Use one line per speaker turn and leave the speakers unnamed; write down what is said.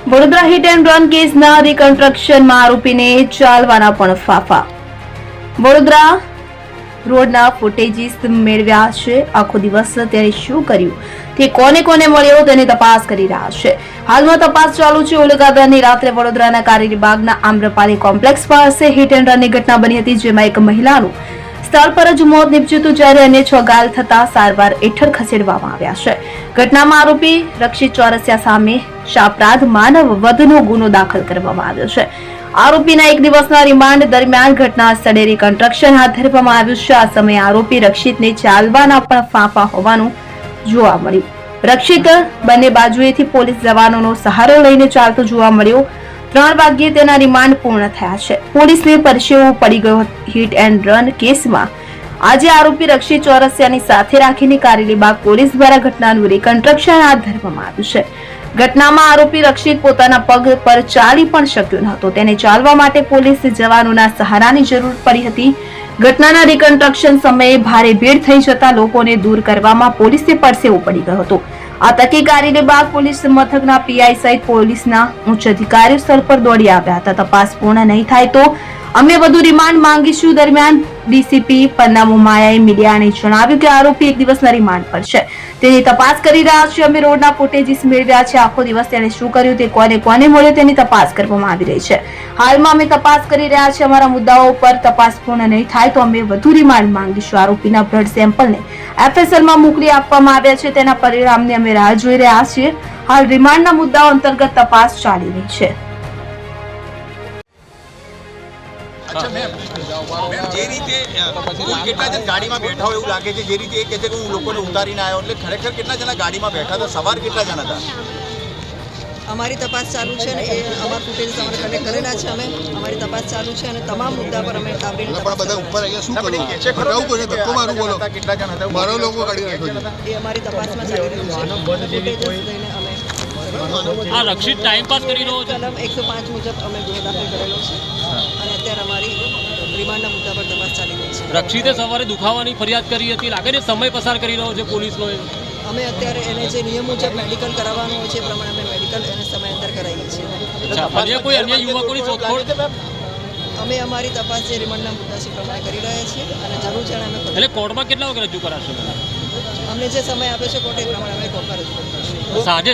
Vadodara hit and run કેસના રિકન્સ્ટ્રક્શનમાં આરોપીને ચાલવાના પણ ફાફા. વડોદરા રોડના ફૂટેજીસ મેળવ્યા છે. આખો દિવસ તેને શું કર્યું, તે કોને કોને મળ્યો તેની તપાસ કરી રહ્યા છે. હાલમાં તપાસ ચાલુ છે. ઉલગાદરની રાત્રે વડોદરાના કારેલીબાગના આમ્રપાલી કોમ્પ્લેક્સ પાસે હિટ એન્ડ રનની ઘટના બની હતી, જેમાં એક મહિલાનું સ્થળ પર જ મોત નીપજ્યું હતું, જ્યારે અન્ય 6 ઘાયલ થતા સારવાર હેઠળ ખસેડવામાં આવ્યા છે. ઘટનામાં આરોપી રક્ષિત ચોરસિયા સામે શાપરાધ માનવ વધનો ગુનો દાખલ કરવામાં આવ્યો છે. આરોપીના 1 દિવસના રિમાન્ડ દરમિયાન ઘટના સ્થળે રિકન્સ્ટ્રક્શન હાથ ધરવામાં આવ્યું છે. આ સમયે આરોપી રક્ષિતને ચાલવાના પણ ફાંફા હોવાનું જોવા મળ્યું. રક્ષિત બંને બાજુએથી પોલીસ જવાનોનો સહારો લઈને ચાલતો જોવા મળ્યો. 3 વાગ્યે તેના રિમાન્ડ પૂર્ણ થયા છે. પોલીસને પરસેવો પડી ગયો. હિટ એન્ડ રન કેસમાં આજે આરોપી રક્ષિત ચોરસિયાની સાથે રાખીને કારેલીબાગ પોલીસ દ્વારા ઘટનાનું રિકન્સ્ટ્રક્શન હાથ ધરવામાં આવ્યું છે. ઘટનામાં આરોપી રક્ષિત પોતાના પગ પર ચાલી પણ શક્યો ન હતો. તેને ચાલવા માટે પોલીસ જવાનોના સહારાની જરૂર પડી હતી. ઘટનાના રિકન્સ્ટ્રક્શન સમયે ભારે ભીડ થઈ જતા લોકોને દૂર કરવામાં પોલીસને પરસેવો પડી ગયો હતો. આ તકે કારેલીબાગ પોલીસ મથકના પીઆઈ સહિત પોલીસના ઉચ્ચ અધિકારીઓ સ્થળ પર દોડી આવ્યા હતા. તપાસ પૂર્ણ નહીં થાય તો અમે વધુ રિમાન્ડ માંગીશું. દરમિયાન ડીસીપી પન્ના માયાએ મીડિયાને જણાવ્યું કે આરોપી 1 દિવસના રિમાન્ડ પર છે, તેની તપાસ કરી રહ્યા છે. અમે રોડના ફૂટેજીસ મેળવ્યા છે. આખો દિવસ તેણે શું કર્યું, તે કોને કોને મળ્યો તેની તપાસ કરવામાં આવી રહી છે. હાલમાં અમે તપાસ કરી રહ્યા છીએ. અમારા મુદ્દાઓ પર તપાસ પૂર્ણ નહીં થાય તો અમે વધુ રિમાન્ડ માંગીશું. આરોપીના બ્લડ સેમ્પલને એફએસએલમાં મોકલી આપવામાં આવ્યા છે. તેના પરિણામની અમે રાહ જોઈ રહ્યા છીએ. હાલ રિમાન્ડના મુદ્દાઓ અંતર્ગત તપાસ ચાલી રહી છે.
अच्छा मैम जे रीते કેટલા જણ ગાડીમાં બેઠા હોય એવું લાગે છે. જે રીતે એ કહે છે કે હું લોકોને ઉતારીને આવ્યો, એટલે ખરેખર કેટલા જણા ગાડીમાં બેઠા હતા, સવાર કેટલા જણા હતા?
અમારી તપાસ ચાલુ છે ને એ અમારા ફૂટેજ અમારે કલેક્ટ કરેલા છે. અમે અમારી તપાસ ચાલુ છે અને તમામ મુદ્દા પર અમે આવરીને
બધા ઉપર અહીંયા શું કરવું કે છે, ખરાબ કોઈ ધક્કો મારું બોલો, કેટલા જણા હતા, મારો લોકો ગાડી નાખ્યો
એ અમારી તપાસમાં ચાલી રહ્યું છે. ફૂટેજ લઈને અમે
આ રક્ષિત ટાઈમ પાસ કરી રહ્યો છે.
કલમ 105 મુજબ અમે ગુનો દાખલ કરેલો છે અને અત્યારે અમારી રિમાન્ડના મુદ્દા પર તપાસ ચાલી રહી છે.
રક્ષિતે સવારે દુખાવાની ફરિયાદ કરી હતી, લાગે છે સમય પસાર કરી રહ્યો છે પોલીસનો.
અમે અત્યારે એને જે નિયમ મુજબ મેડિકલ કરાવવાનું હોય છે એ પ્રમાણે અમે મેડિકલ એને સમયાંતર કરાવીએ છીએ.
કોઈ અન્ય યુવકોની શોધખોળ
અમે અમારી તપાસ જે રિમાન્ડના મુદ્દા છે પ્રમાણે કરી રહ્યા છીએ અને જરૂર છે અમે
એટલે કોર્ટમાં કેટલા વખત રજૂ કરાશે?
અમને જે સમય આપ્યો છે કોર્ટ એ પ્રમાણે અમે કોર્ટમાં રજૂ કરીશું.
સાંજે